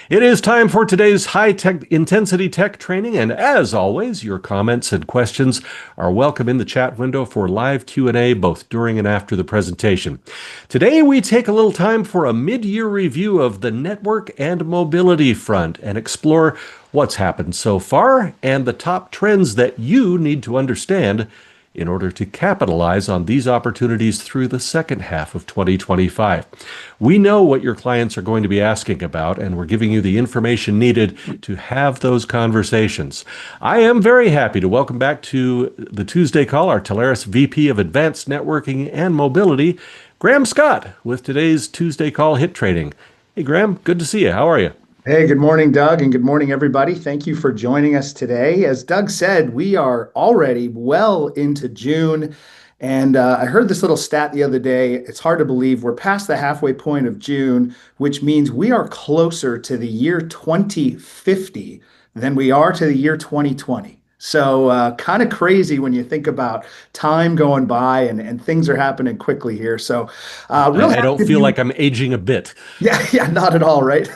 It is time for today's high tech intensity tech training, and as always, your comments and questions are welcome in the chat window for live Q&A both during and after the presentation. Today we take a little time for a mid-year review of the network and mobility front and explore what's happened so far and the top trends that you need to understand in order to capitalize on these opportunities through the second half of 2025. We know what your clients are going to be asking about, and we're giving you the information needed to have those conversations. I am very happy to welcome back to the Tuesday call our Telarus VP of Advanced Networking and Mobility, Graeme Scott, with today's Tuesday call HITT Training. Hey, Graeme, good to see you. How are you? Hey, good morning, Doug, and good morning, everybody. Thank you for joining us today. As Doug said, we are already well into June, and I heard this little stat the other day. It's hard to believe we're past the halfway point of June, which means we are closer to the year 2050 than we are to the year 2020. So kind of crazy when you think about time going by and things are happening quickly here. So real I happy don't to feel be. like I'm aging a bit. Yeah, not at all, right?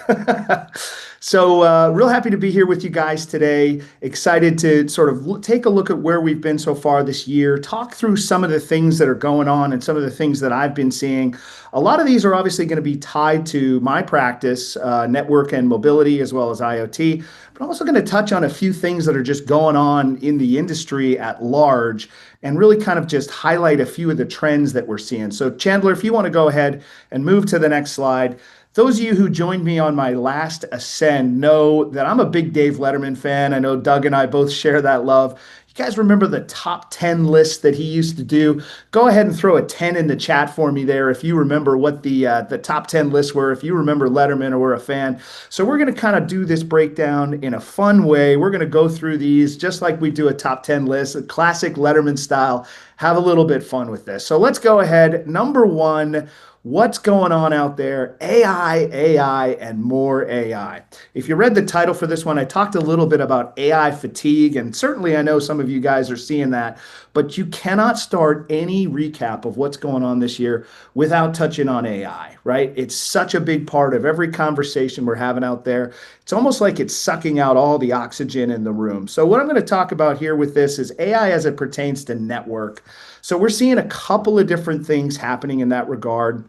So, real happy to be here with you guys today. Excited to sort of take a look at where we've been so far this year, talk through some of the things that are going on and some of the things that I've been seeing. A lot of these are obviously going to be tied to my practice, network and mobility, as well as IoT. But I'm also going to touch on a few things that are just going on in the industry at large and really kind of just highlight a few of the trends that we're seeing. So, Chandler, if you want to go ahead and move to the next slide. Those of you who joined me on my last Ascend know that I'm a big Dave Letterman fan. I know Doug and I both share that love. You guys remember the top 10 list that he used to do? Go ahead and throw a 10 in the chat for me there if you remember what the top 10 lists were, if you remember Letterman or were a fan. So we're going to kind of do this breakdown in a fun way. We're going to go through these just like we do a top 10 list, a classic Letterman style. Have a little bit fun with this. So let's go ahead. Number one. What's going on out there? AI, and more AI. If you read the title for this one, I talked a little bit about AI fatigue, and certainly I know some of you guys are seeing that, but you cannot start any recap of what's going on this year without touching on AI, right? It's such a big part of every conversation we're having out there. It's almost like it's sucking out all the oxygen in the room. So what I'm going to talk about here with this is AI as it pertains to network. So we're seeing a couple of different things happening in that regard.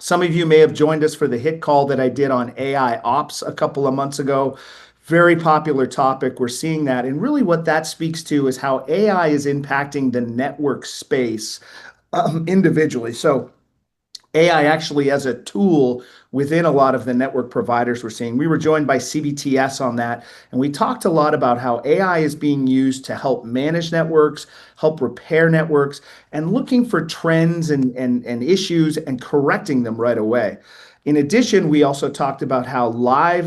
Some of you may have joined us for the HIT call that I did on AI ops a couple of months ago. Very popular topic. We're seeing that. And really what that speaks to is how AI is impacting the network space individually. So AI actually as a tool within a lot of the network providers we're seeing. We were joined by CBTS on that, and we talked a lot about how AI is being used to help manage networks, help repair networks, and looking for trends and issues and correcting them right away. In addition, we also talked about how live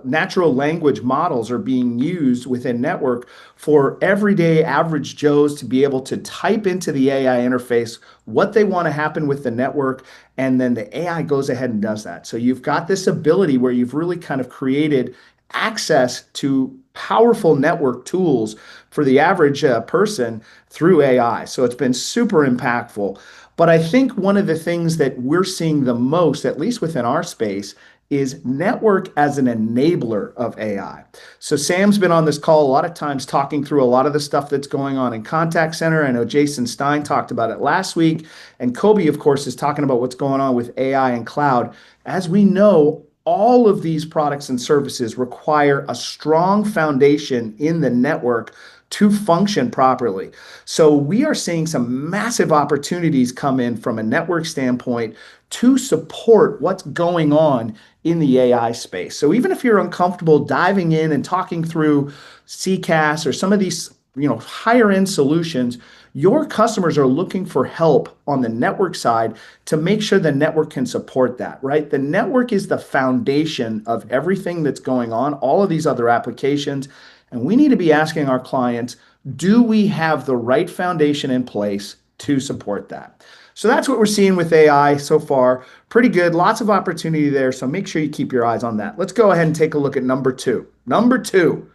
natural language models are being used within network for everyday average Joes to be able to type into the AI interface what they want to happen with the network, and then the AI goes ahead and does that. So you've got this ability where you've really kind of created access to powerful network tools for the average person through AI. So it's been super impactful. But I think one of the things that we're seeing the most, at least within our space, is network as an enabler of AI. So Sam's been on this call a lot of times talking through a lot of the stuff that's going on in contact center. I know Jason Stein talked about it last week. And Kobe, of course, is talking about what's going on with AI and cloud. As we know, all of these products and services require a strong foundation in the network to function properly. So we are seeing some massive opportunities come in from a network standpoint to support what's going on in the AI space. So even if you're uncomfortable diving in and talking through CCaaS or some of these, higher end solutions, your customers are looking for help on the network side to make sure the network can support that, right? The network is the foundation of everything that's going on, all of these other applications. And we need to be asking our clients, do we have the right foundation in place to support that? So that's what we're seeing with AI so far. Pretty good. Lots of opportunity there. So make sure you keep your eyes on that. Let's go ahead and take a look at number two. Number two,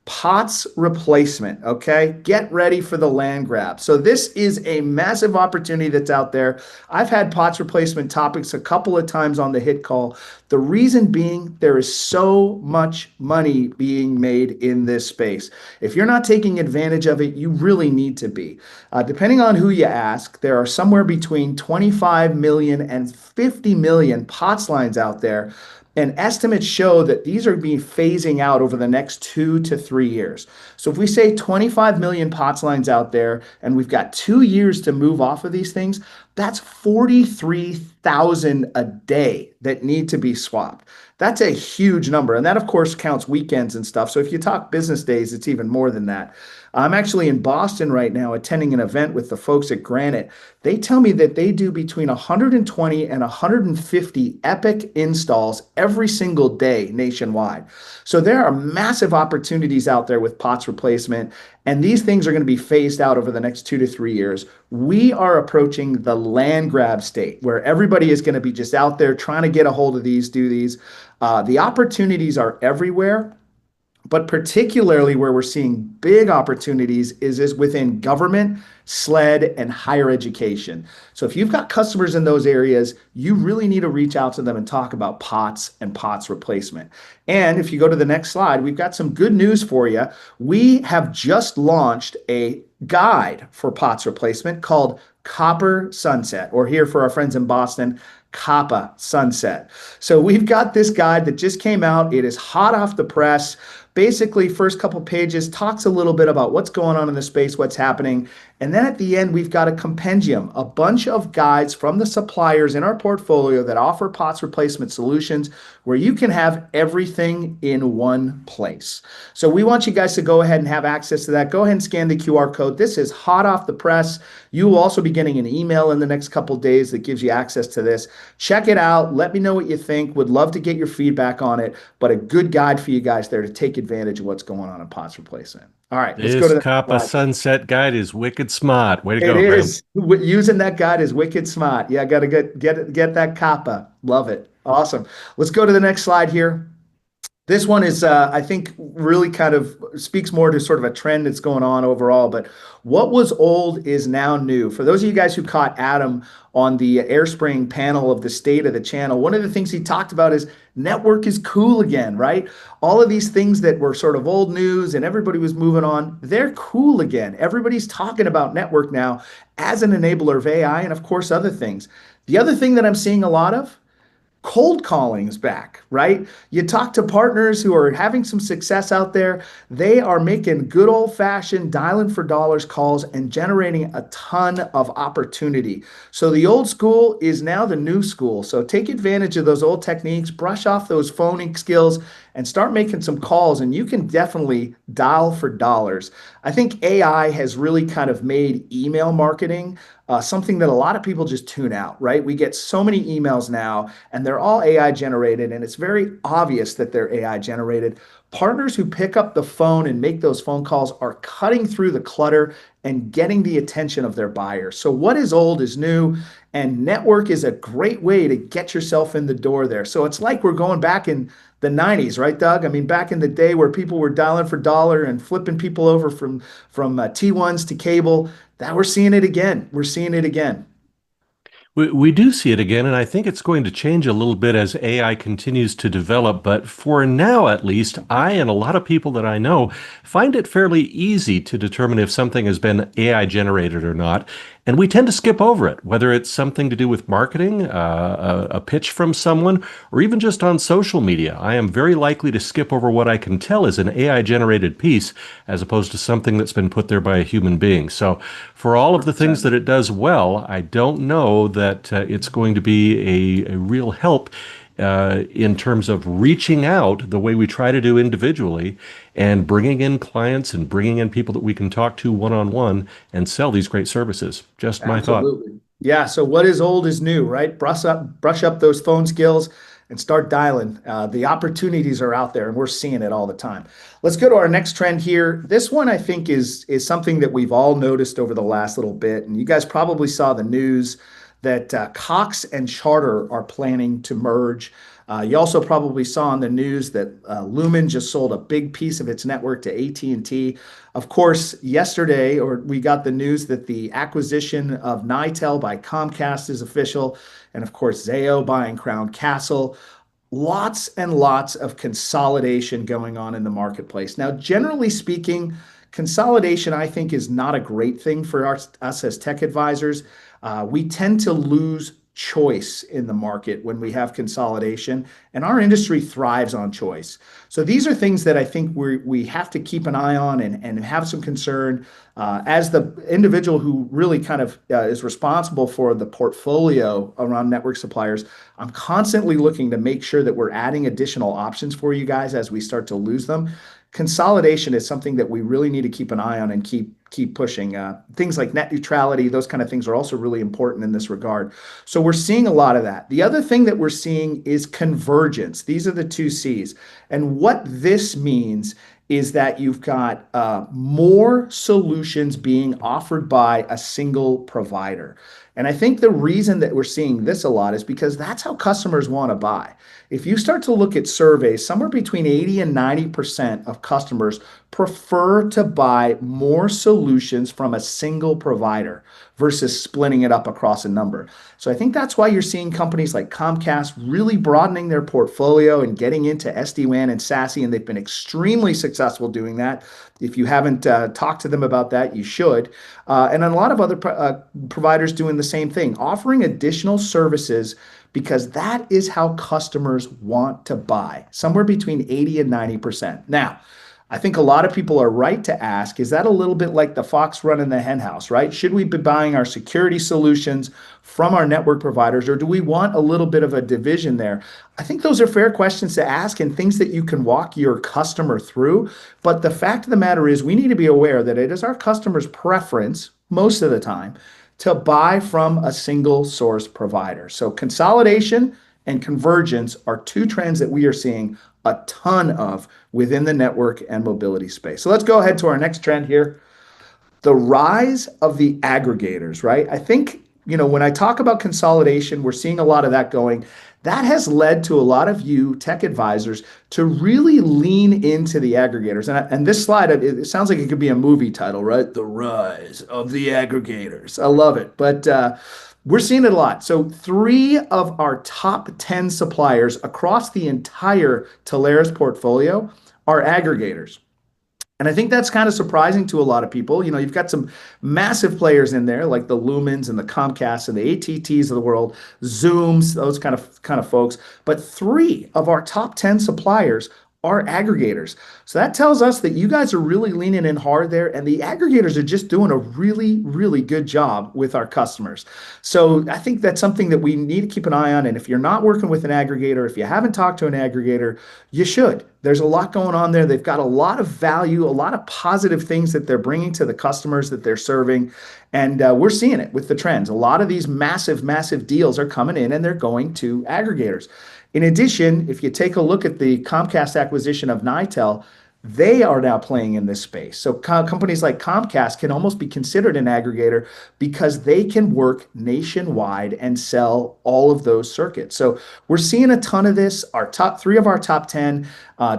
POTS replacement. Okay. Get ready for the land grab. So, this is a massive opportunity that's out there. I've had POTS replacement topics a couple of times on the HIT call. The reason being, there is so much money being made in this space. If you're not taking advantage of it, you really need to be. Depending on who you ask, there are somewhere between 25 million and 50 million POTS lines out there, and estimates show that these are being phasing out over the next 2 to 3 years. So if we say 25 million POTS lines out there and we've got 2 years to move off of these things, that's 43,000 a day that need to be swapped. That's a huge number. And that, of course, counts weekends and stuff. So if you talk business days, it's even more than that. I'm actually in Boston right now attending an event with the folks at Granite. They tell me that they do between 120 and 150 epic installs every single day nationwide. So there are massive opportunities out there with POTS replacement, and these things are going to be phased out over the next 2 to 3 years. We are approaching the land grab state where everybody is going to be just out there trying to get a hold of these, do these. The opportunities are everywhere. But particularly where we're seeing big opportunities is within government, SLED, and higher education. So if you've got customers in those areas, you really need to reach out to them and talk about POTS and POTS replacement. And if you go to the next slide, we've got some good news for you. We have just launched a guide for POTS replacement called Copper Sunset, or here for our friends in Boston, Kappa Sunset. So we've got this guide that just came out. It is hot off the press. Basically, first couple pages talks a little bit about what's going on in the space, what's happening. And then at the end, we've got a compendium, a bunch of guides from the suppliers in our portfolio that offer POTS replacement solutions where you can have everything in one place. So we want you guys to go ahead and have access to that. Go ahead and scan the QR code. This is hot off the press. You will also be getting an email in the next couple of days that gives you access to this. Check it out. Let me know what you think. Would love to get your feedback on it, but a good guide for you guys there to take advantage of what's going on in POTS replacement. All right, let's go This to the next Kappa slide. Sunset guide is wicked smart. Way to It go, Graham. is. Using that guide is wicked smart. Yeah, got to get that kappa. Love it. Awesome. Let's go to the next slide here. This one is, I think, really kind of speaks more to sort of a trend that's going on overall. But what was old is now new. For those of you guys who caught Adam on the AirSpring panel of the state of the channel, one of the things he talked about is network is cool again, right? All of these things that were sort of old news and everybody was moving on, they're cool again. Everybody's talking about network now as an enabler of AI and, of course, other things. The other thing that I'm seeing a lot of, cold calling is back, right? You talk to partners who are having some success out there. They are making good old fashioned dialing for dollars calls and generating a ton of opportunity. So the old school is now the new school. So take advantage of those old techniques, brush off those phoning skills, and start making some calls. And you can definitely dial for dollars. I think AI has really kind of made email marketing something that a lot of people just tune out, right? We get so many emails now, and they're all AI generated, and it's very obvious that they're AI generated. Partners who pick up the phone and make those phone calls are cutting through the clutter and getting the attention of their buyers. So what is old is new, and network is a great way to get yourself in the door there. So it's like we're going back in the 90s, right, Doug? I mean, back in the day where people were dialing for dollar and flipping people over from T1s to cable. That we're seeing it again. We're seeing it again. We do see it again, and I think it's going to change a little bit as AI continues to develop. But for now, at least, I and a lot of people that I know find it fairly easy to determine if something has been AI generated or not. And we tend to skip over it, whether it's something to do with marketing, a pitch from someone, or even just on social media. I am very likely to skip over what I can tell is an AI generated piece as opposed to something that's been put there by a human being. So for all of the things that it does well, I don't know that it's going to be a real help in terms of reaching out the way we try to do individually and bringing in clients and bringing in people that we can talk to one-on-one and sell these great services. Just my thought. Absolutely. Yeah. So what is old is new, right? Brush up those phone skills and start dialing. The opportunities are out there, and we're seeing it all the time. Let's go to our next trend here. This one I think is something that we've all noticed over the last little bit, and you guys probably saw the news that Cox and Charter are planning to merge. You also probably saw in the news that Lumen just sold a big piece of its network to AT&T. Of course, yesterday, or we got the news that the acquisition of Nitel by Comcast is official, and of course, Zayo buying Crown Castle. Lots and lots of consolidation going on in the marketplace. Now, generally speaking, consolidation, I think, is not a great thing for us as tech advisors. We tend to lose choice in the market when we have consolidation, and our industry thrives on choice. So these are things that I think we have to keep an eye on and have some concern. As the individual who really kind of is responsible for the portfolio around network suppliers, I'm constantly looking to make sure that we're adding additional options for you guys as we start to lose them. Consolidation is something that we really need to keep an eye on and keep pushing. Things like net neutrality, those kind of things are also really important in this regard. So we're seeing a lot of that. The other thing that we're seeing is convergence. These are the two C's. And what this means is that you've got more solutions being offered by a single provider. And I think the reason that we're seeing this a lot is because that's how customers want to buy. If you start to look at surveys, somewhere between 80 and 90% of customers prefer to buy more solutions from a single provider versus splitting it up across a number. So I think that's why you're seeing companies like Comcast really broadening their portfolio and getting into SD-WAN and SASE, and they've been extremely successful doing that. If you haven't talked to them about that, you should. And a lot of other providers doing the same thing, offering additional services because that is how customers want to buy, somewhere between 80 and 90%. Now, I think a lot of people are right to ask, is that a little bit like the fox running the hen house, right? Should we be buying our security solutions from our network providers, or do we want a little bit of a division there? I think those are fair questions to ask and things that you can walk your customer through. But the fact of the matter is we need to be aware that it is our customer's preference most of the time to buy from a single source provider. So consolidation and convergence are two trends that we are seeing a ton of within the network and mobility space. So let's go ahead to our next trend here. The rise of the aggregators, right? I think, when I talk about consolidation, we're seeing a lot of that going. That has led to a lot of you tech advisors to really lean into the aggregators. And this slide, it sounds like it could be a movie title, right? The rise of the aggregators. I love it. But we're seeing it a lot. So 3 of our top 10 suppliers across the entire Telarus portfolio are aggregators. And I think that's kind of surprising to a lot of people. You've got some massive players in there, like the Lumens and the Comcasts and the ATTs of the world, Zooms, those kind of folks. But 3 of our top 10 suppliers are aggregators. So that tells us that you guys are really leaning in hard there, and the aggregators are just doing a really, really good job with our customers. So I think that's something that we need to keep an eye on. And if you're not working with an aggregator, if you haven't talked to an aggregator, you should. There's a lot going on there. They've got a lot of value, a lot of positive things that they're bringing to the customers that they're serving. And we're seeing it with the trends. A lot of these massive, massive deals are coming in and they're going to aggregators. In addition, if you take a look at the Comcast acquisition of Nitel, they are now playing in this space. So companies like Comcast can almost be considered an aggregator because they can work nationwide and sell all of those circuits. So we're seeing a ton of this. Our top 3 of our top 10,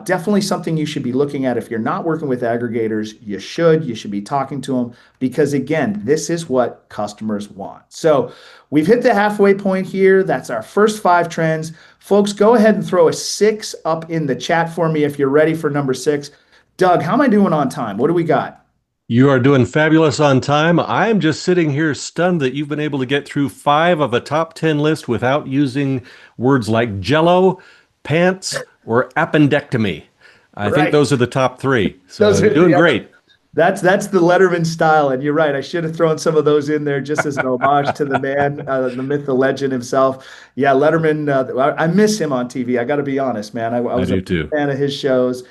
definitely something you should be looking at. If you're not working with aggregators, you should. You should be talking to them because, again, this is what customers want. So we've hit the halfway point here. That's our first 5 trends. Folks, go ahead and throw a 6 up in the chat for me if you're ready for number 6. Doug, how am I doing on time? What do we got? You are doing fabulous on time. I'm just sitting here stunned that you've been able to get through 5 of a top 10 list without using words like jello, pants, or appendectomy. I think those are the top 3. So you're doing great. That's the Letterman style, and you're right. I should have thrown some of those in there just as an homage to the man, the myth, the legend himself. Yeah, Letterman. I miss him on TV. I got to be honest, man. I was a fan of his shows.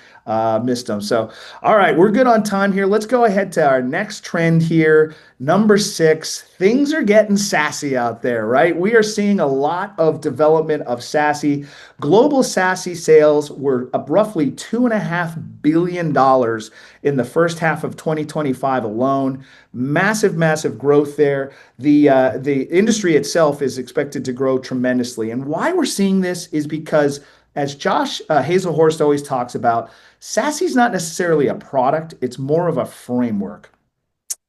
Missed him. So, all right, we're good on time here. Let's go ahead to our next trend here. Number six, things are getting sassy out there, right? We are seeing a lot of development of SASE. Global SASE sales were up roughly $2.5 billion in the first half of 2025 alone. Massive, massive growth there. The industry itself is expected to grow tremendously. And why we're seeing this is because, as Josh Hazelhorst always talks about, SASE is not necessarily a product, it's more of a framework.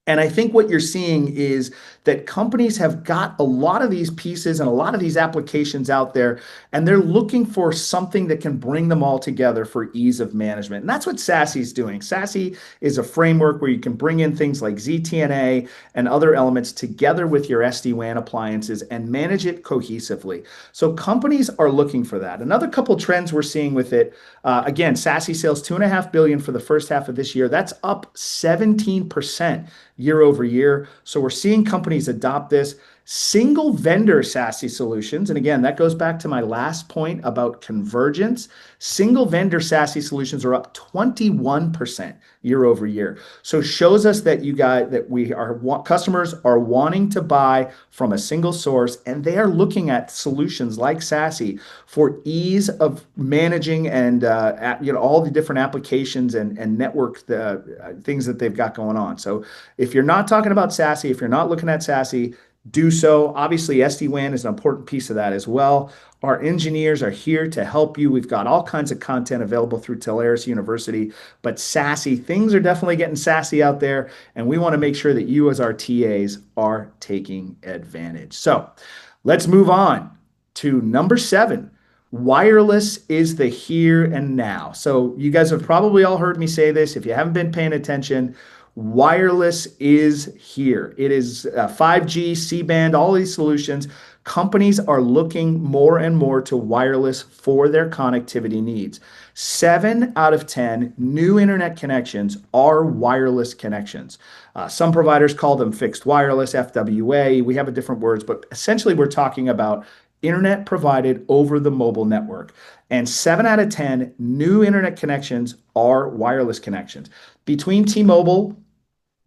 And I think what you're seeing is that companies have got a lot of these pieces and a lot of these applications out there, and they're looking for something that can bring them all together for ease of management. And that's what SASE is doing. SASE is a framework where you can bring in things like ZTNA and other elements together with your SD-WAN appliances and manage it cohesively. So companies are looking for that. Another couple trends we're seeing with it, again, SASE sales $2.5 billion for the first half of this year. That's up 17% year over year. So we're seeing companies adopt this. Single vendor SASE solutions, and again, that goes back to my last point about convergence. Single vendor SASE solutions are up 21% year over year. So shows us that customers are wanting to buy from a single source, and they are looking at solutions like SASE for ease of managing and all the different applications and network things that they've got going on. So if you're not talking about SASE, if you're not looking at SASE, do so. Obviously, SD-WAN is an important piece of that as well. Our engineers are here to help you. We've got all kinds of content available through Teleris University, but SASE, things are definitely getting sassy out there, and we want to make sure that you as our TAs are taking advantage. So let's move on to number 7. Wireless is the here and now. So you guys have probably all heard me say this. If you haven't been paying attention, wireless is here. It is 5G, C-band, all these solutions. Companies are looking more and more to wireless for their connectivity needs. 7 out of 10 new internet connections are wireless connections. Some providers call them fixed wireless, FWA. We have different words, but essentially we're talking about internet provided over the mobile network. And 7 out of 10 new internet connections are wireless connections. Between T-Mobile,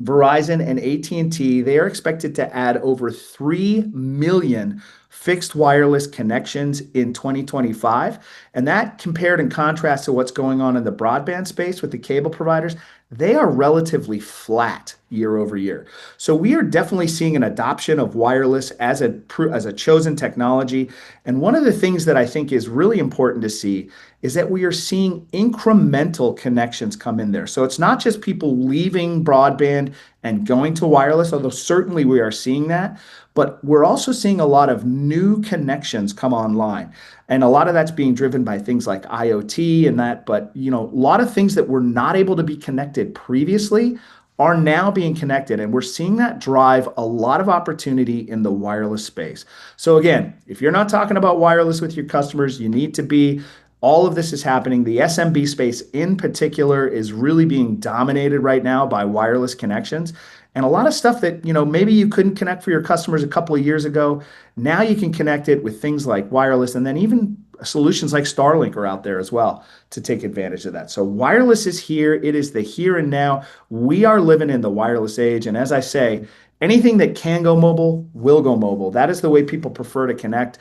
Verizon, and AT&T, they are expected to add over 3 million fixed wireless connections in 2025. And that, compared in contrast to what's going on in the broadband space with the cable providers, they are relatively flat year over year. So we are definitely seeing an adoption of wireless as a chosen technology. And one of the things that I think is really important to see is that we are seeing incremental connections come in there. So it's not just people leaving broadband and going to wireless, although certainly we are seeing that, but we're also seeing a lot of new connections come online. And a lot of that's being driven by things like IoT and that, but a lot of things that were not able to be connected previously are now being connected. And we're seeing that drive a lot of opportunity in the wireless space. So again, if you're not talking about wireless with your customers, you need to be. All of this is happening. The SMB space in particular is really being dominated right now by wireless connections. And a lot of stuff that, maybe you couldn't connect for your customers a couple of years ago, now you can connect it with things like wireless, and then even solutions like Starlink are out there as well to take advantage of that. So wireless is here. It is the here and now. We are living in the wireless age. And as I say, anything that can go mobile will go mobile. That is the way people prefer to connect.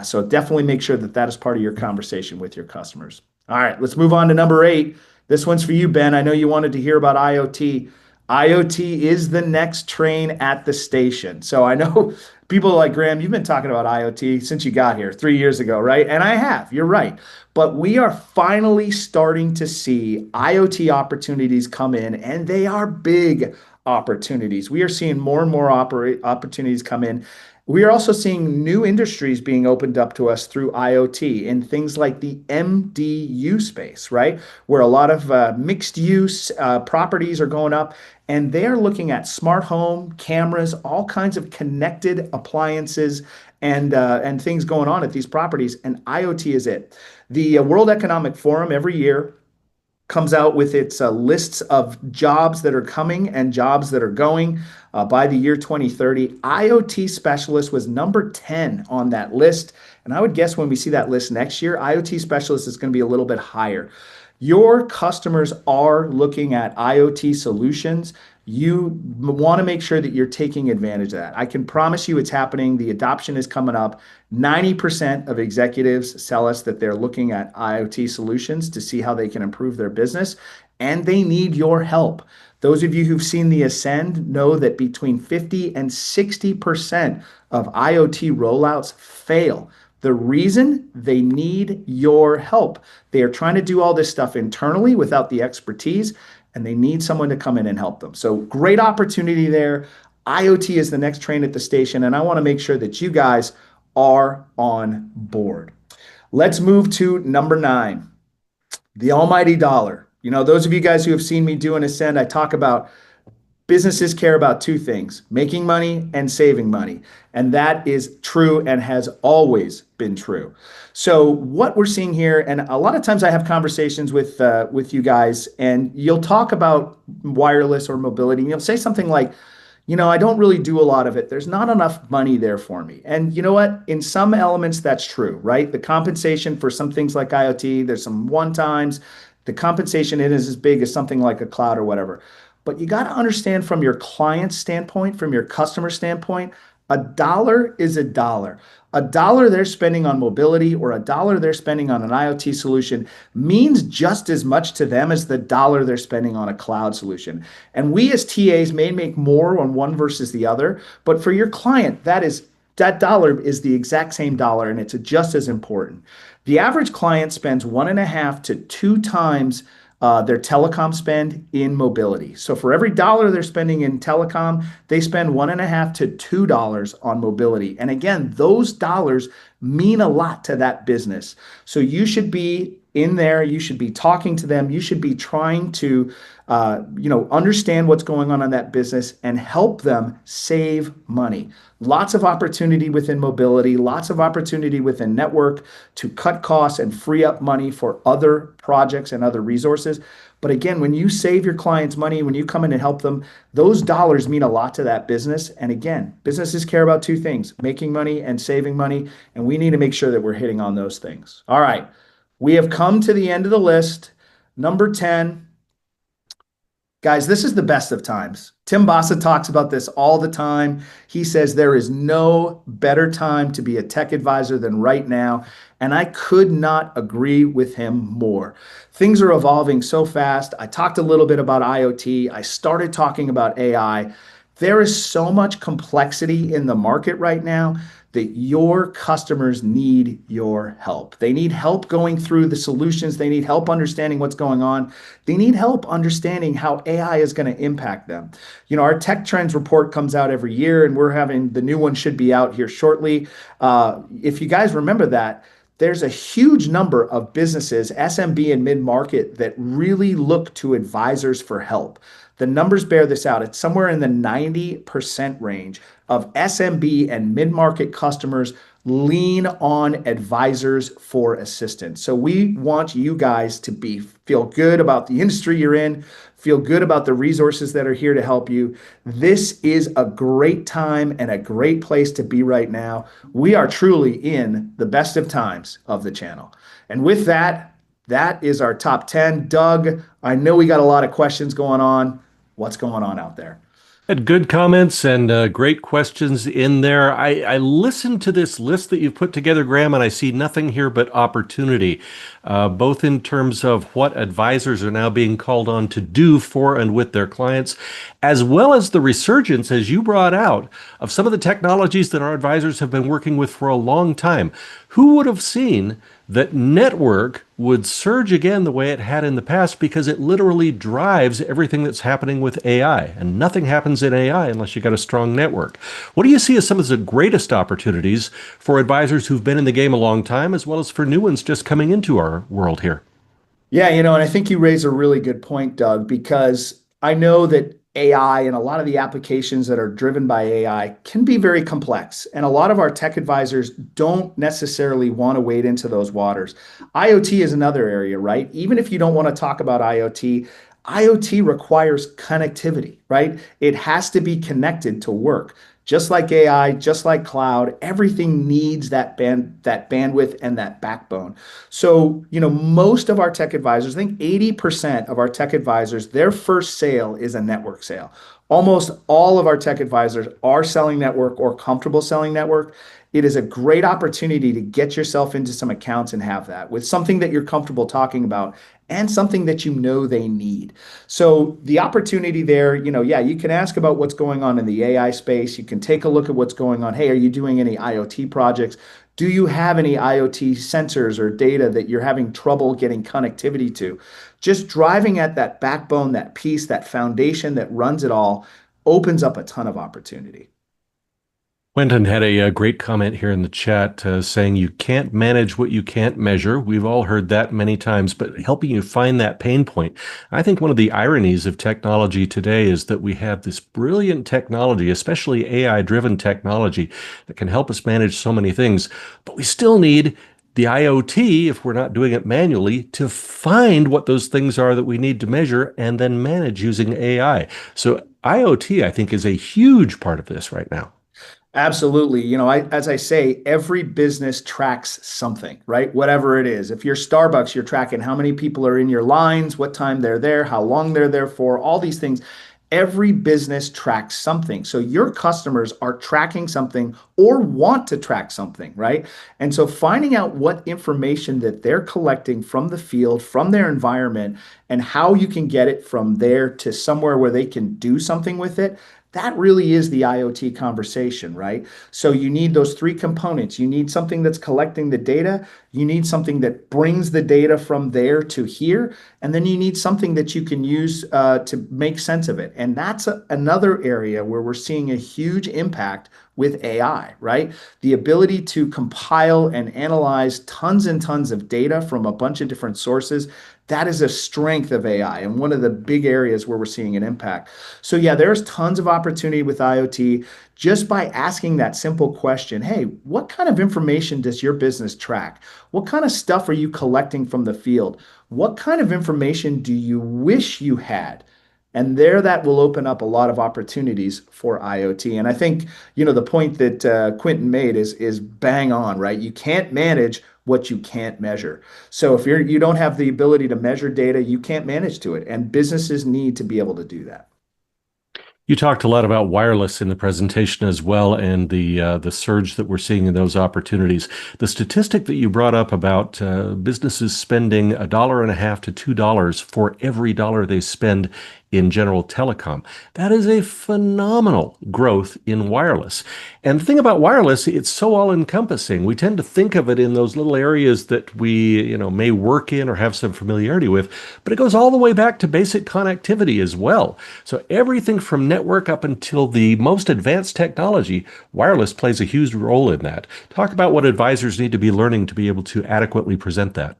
So definitely make sure that is part of your conversation with your customers. All right, let's move on to number 8. This one's for you, Ben. I know you wanted to hear about IoT. IoT is the next train at the station. So I know people like Graeme, you've been talking about IoT since you got here 3 years ago, right? And I have, you're right. But we are finally starting to see IoT opportunities come in, and they are big opportunities. We are seeing more and more opportunities come in. We are also seeing new industries being opened up to us through IoT in things like the MDU space, right? Where a lot of mixed use properties are going up, and they're looking at smart home cameras, all kinds of connected appliances and things going on at these properties. And IoT is it. The World Economic Forum every year comes out with its lists of jobs that are coming and jobs that are going by the year 2030. IoT specialist was number 10 on that list. And I would guess when we see that list next year, IoT specialist is going to be a little bit higher. Your customers are looking at IoT solutions. You want to make sure that you're taking advantage of that. I can promise you it's happening. The adoption is coming up. 90% of executives tell us that they're looking at IoT solutions to see how they can improve their business, and they need your help. Those of you who've seen the Ascend know that between 50 and 60% of IoT rollouts fail. The reason they need your help. They are trying to do all this stuff internally without the expertise, and they need someone to come in and help them. So, great opportunity there. IoT is the next train at the station, and I want to make sure that you guys are on board. Let's move to number 9, the almighty dollar. Those of you guys who have seen me do an Ascend, I talk about businesses care about two things: making money and saving money. And that is true and has always been true. So what we're seeing here, and a lot of times I have conversations with you guys, and you'll talk about wireless or mobility, and you'll say something like, I don't really do a lot of it. There's not enough money there for me. And you know what? In some elements, that's true, right? The compensation for some things like IoT, there's some one times. The compensation isn't as big as something like a cloud or whatever. But you got to understand from your client's standpoint, from your customer standpoint, a dollar is a dollar. A dollar they're spending on mobility or a dollar they're spending on an IoT solution means just as much to them as the dollar they're spending on a cloud solution. And we as TAs may make more on one versus the other, but for your client, that dollar is the exact same dollar, and it's just as important. The average client spends 1.5 to 2 times their telecom spend in mobility. So for every dollar they're spending in telecom, they spend 1.5 to $2 on mobility. And again, those dollars mean a lot to that business. So you should be in there, you should be talking to them, you should be trying to understand what's going on in that business and help them save money. Lots of opportunity within mobility, lots of opportunity within network to cut costs and free up money for other projects and other resources. But again, when you save your clients money, when you come in and help them, those dollars mean a lot to that business. And again, businesses care about two things: making money and saving money. And we need to make sure that we're hitting on those things. All right. We have come to the end of the list. Number 10. Guys, this is the best of times. Tim Bassa talks about this all the time. He says there is no better time to be a tech advisor than right now. And I could not agree with him more. Things are evolving so fast. I talked a little bit about IoT. I started talking about AI. There is so much complexity in the market right now that your customers need your help. They need help going through the solutions. They need help understanding what's going on. They need help understanding how AI is going to impact them. Our tech trends report comes out every year, and the new one should be out here shortly. If you guys remember that, there's a huge number of businesses, SMB and mid-market, that really look to advisors for help. The numbers bear this out. It's somewhere in the 90% range of SMB and mid-market customers lean on advisors for assistance. So we want you guys to feel good about the industry you're in, feel good about the resources that are here to help you. This is a great time and a great place to be right now. We are truly in the best of times of the channel. And with that, that is our top 10. Doug, I know we got a lot of questions going on. What's going on out there? Had good comments and great questions in there. I listened to this list that you've put together, Graeme, and I see nothing here but opportunity, both in terms of what advisors are now being called on to do for and with their clients, as well as the resurgence, as you brought out, of some of the technologies that our advisors have been working with for a long time. Who would have seen that network would surge again the way it had in the past, because it literally drives everything that's happening with AI, and nothing happens in AI unless you got a strong network. What do you see as some of the greatest opportunities for advisors who've been in the game a long time, as well as for new ones just coming into our world here? Yeah, and I think you raise a really good point, Doug, because I know that AI and a lot of the applications that are driven by AI can be very complex. And a lot of our tech advisors don't necessarily want to wade into those waters. IoT is another area, right? Even if you don't want to talk about IoT, IoT requires connectivity, right? It has to be connected to work. Just like AI, just like cloud, everything needs that bandwidth and that backbone. So, most of our tech advisors, I think 80% of our tech advisors, their first sale is a network sale. Almost all of our tech advisors are selling network or comfortable selling network. It is a great opportunity to get yourself into some accounts and have that with something that you're comfortable talking about and something that they need. So the opportunity there, yeah, you can ask about what's going on in the AI space. You can take a look at what's going on. Hey, are you doing any IoT projects? Do you have any IoT sensors or data that you're having trouble getting connectivity to? Just driving at that backbone, that piece, that foundation that runs it all opens up a ton of opportunity. Quentin had a great comment here in the chat saying you can't manage what you can't measure. We've all heard that many times, but helping you find that pain point. I think one of the ironies of technology today is that we have this brilliant technology, especially AI-driven technology, that can help us manage so many things, but we still need the IoT, if we're not doing it manually, to find what those things are that we need to measure and then manage using AI. So IoT, I think, is a huge part of this right now. Absolutely. As I say, every business tracks something, right? Whatever it is. If you're Starbucks, you're tracking how many people are in your lines, what time they're there, how long they're there for, all these things. Every business tracks something. So your customers are tracking something or want to track something, right? And so finding out what information that they're collecting from the field, from their environment, and how you can get it from there to somewhere where they can do something with it, that really is the IoT conversation, right? So you need those three components. You need something that's collecting the data, you need something that brings the data from there to here, and then you need something that you can use to make sense of it. And that's another area where we're seeing a huge impact with AI, right? The ability to compile and analyze tons and tons of data from a bunch of different sources. That is a strength of AI and one of the big areas where we're seeing an impact. So, yeah, there's tons of opportunity with IoT just by asking that simple question. Hey, what kind of information does your business track? What kind of stuff are you collecting from the field? What kind of information do you wish you had? And there, that will open up a lot of opportunities for IoT. And I think, the point that Quentin made is bang on, right? You can't manage what you can't measure. So if you don't have the ability to measure data, you can't manage to it. And businesses need to be able to do that. You talked a lot about wireless in the presentation as well, and the surge that we're seeing in those opportunities. The statistic that you brought up about businesses spending $1.50 to $2 for every dollar they spend in general telecom. That is a phenomenal growth in wireless. And the thing about wireless, it's so all-encompassing. We tend to think of it in those little areas that we, may work in or have some familiarity with, but it goes all the way back to basic connectivity as well. So everything from network up until the most advanced technology, wireless plays a huge role in that. Talk about what advisors need to be learning to be able to adequately present that.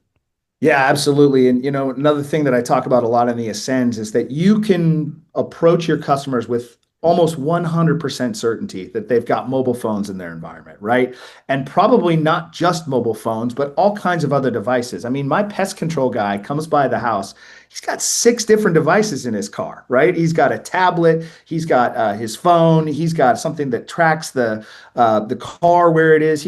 Yeah, absolutely. And another thing that I talk about a lot in the Ascends is that you can approach your customers with almost 100% certainty that they've got mobile phones in their environment, right? And probably not just mobile phones, but all kinds of other devices. I mean, my pest control guy comes by the house. He's got 6 different devices in his car, right? He's got a tablet, he's got his phone, he's got something that tracks the car where it is.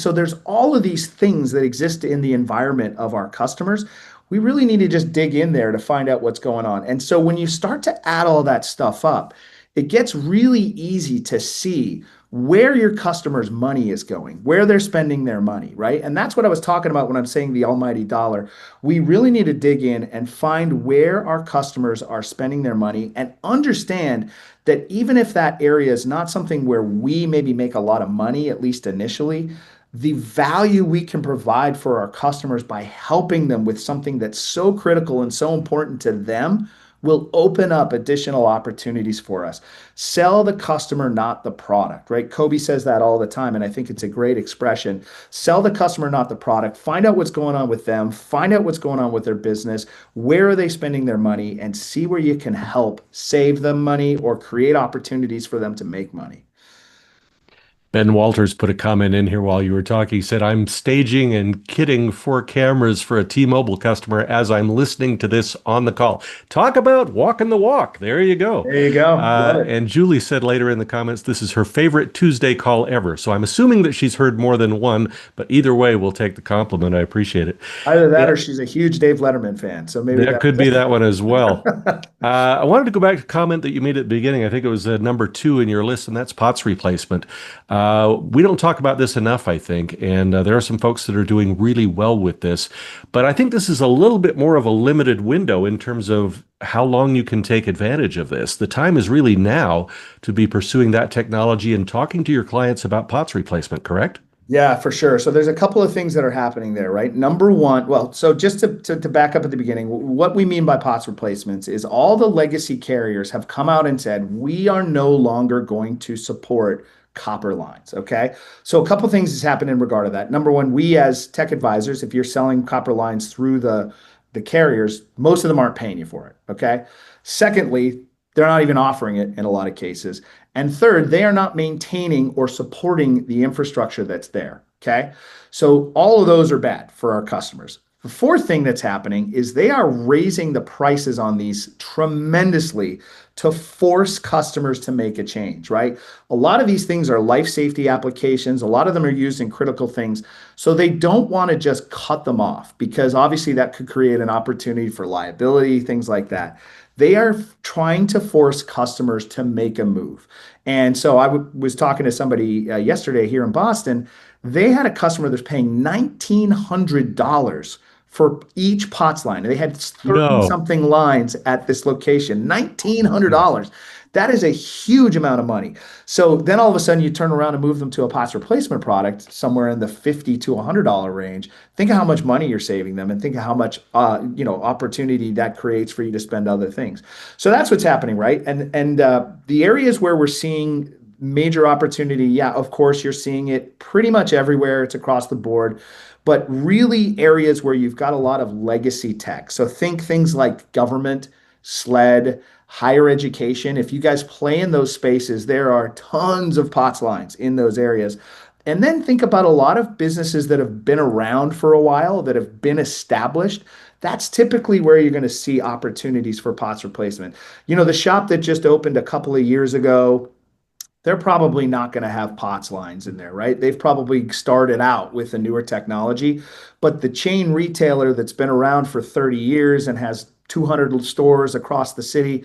So there's all of these things that exist in the environment of our customers. We really need to just dig in there to find out what's going on. And so when you start to add all that stuff up, it gets really easy to see where your customers' money is going, where they're spending their money, right? And that's what I was talking about when I'm saying the almighty dollar. We really need to dig in and find where our customers are spending their money and understand that even if that area is not something where we maybe make a lot of money, at least initially, the value we can provide for our customers by helping them with something that's so critical and so important to them will open up additional opportunities for us. Sell the customer, not the product, right? Kobe says that all the time, and I think it's a great expression. Sell the customer, not the product. Find out what's going on with them, find out what's going on with their business, where are they spending their money, and see where you can help save them money or create opportunities for them to make money. Ben Walters put a comment in here while you were talking. He said, I'm staging and kitting 4 cameras for a T-Mobile customer as I'm listening to this on the call. Talk about walking the walk. There you go. There you go. Love it. And Julie said later in the comments, this is her favorite Tuesday call ever. So I'm assuming that she's heard more than one, but either way, we'll take the compliment. I appreciate it. Either that Yeah, or she's a huge Dave Letterman fan. So maybe that could be that one as well. that. I wanted to go back to a comment that you made at the beginning. I think it was number 2 in your list, and that's POTS replacement. We don't talk about this enough, I think, and there are some folks that are doing really well with this. But I think this is a little bit more of a limited window in terms of how long you can take advantage of this. The time is really now to be pursuing that technology and talking to your clients about POTS replacement, correct? Yeah, for sure. So there's a couple of things that are happening there, right? Number one, well, so just to back up at the beginning, what we mean by POTS replacements is all the legacy carriers have come out and said, we are no longer going to support copper lines. Okay. So a couple of things has happened in regard to that. Number one, we as tech advisors, if you're selling copper lines through the carriers, most of them aren't paying you for it. Okay. Secondly, they're not even offering it in a lot of cases. And third, they are not maintaining or supporting the infrastructure that's there. Okay. So all of those are bad for our customers. The fourth thing that's happening is they are raising the prices on these tremendously to force customers to make a change, right? A lot of these things are life safety applications. A lot of them are used in critical things. So they don't want to just cut them off because obviously that could create an opportunity for liability, things like that. They are trying to force customers to make a move. And so was talking to somebody yesterday here in Boston. They had a customer that's paying $1,900 for each POTS line. They had 30 No. something lines at this location, $1,900. That is a huge amount of money. So then all of a sudden you turn around and move them to a POTS replacement product somewhere in the $50 to $100 range. Think of how much money you're saving them and think of how much opportunity that creates for you to spend other things. So that's what's happening, right? And the areas where we're seeing major opportunity, yeah, of course, you're seeing it pretty much everywhere. It's across the board, but really areas where you've got a lot of legacy tech. So think things like government, SLED, higher education. If you guys play in those spaces, there are tons of POTS lines in those areas. And then think about a lot of businesses that have been around for a while, that have been established. That's typically where you're going to see opportunities for POTS replacement. You know, the shop that just opened a couple of years ago, they're probably not going to have POTS lines in there, right? They've probably started out with a newer technology, but the chain retailer that's been around for 30 years and has 200 stores across the city,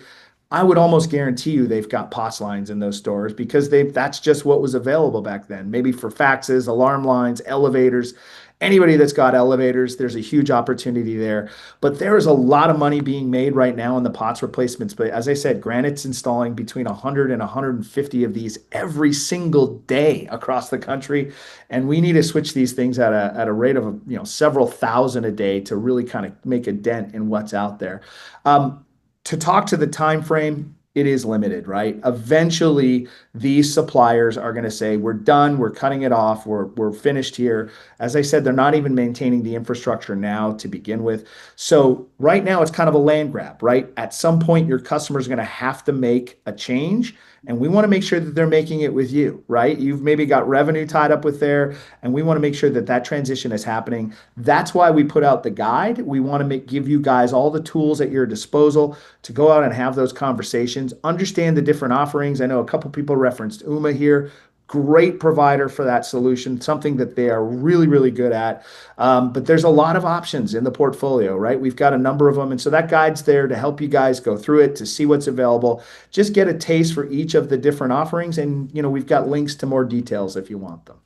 I would almost guarantee you they've got POTS lines in those stores because that's just what was available back then. Maybe for faxes, alarm lines, elevators. Anybody that's got elevators, there's a huge opportunity there. But there is a lot of money being made right now in the POTS replacements. But as I said, Granite's installing between 100 and 150 of these every single day across the country. And we need to switch these things at a rate of several thousand a day to really kind of make a dent in what's out there. To talk to the time frame, it is limited, right? Eventually, these suppliers are going to say, we're done, we're cutting it off, we're finished here. As I said, they're not even maintaining the infrastructure now to begin with. So right now, it's kind of a land grab, right? At some point, your customers are going to have to make a change. And we want to make sure that they're making it with you, right? You've maybe got revenue tied up with there, and we want to make sure that that transition is happening. That's why we put out the guide. We want to give you guys all the tools at your disposal to go out and have those conversations, understand the different offerings. I know a couple people referenced UMA here. Great provider for that solution, something that they are really, really good at. But there's a lot of options in the portfolio, right? We've got a number of them. And so that guide's there to help you guys go through it, to see what's available. Just get a taste for each of the different offerings. And, we've got links to more details if you want them.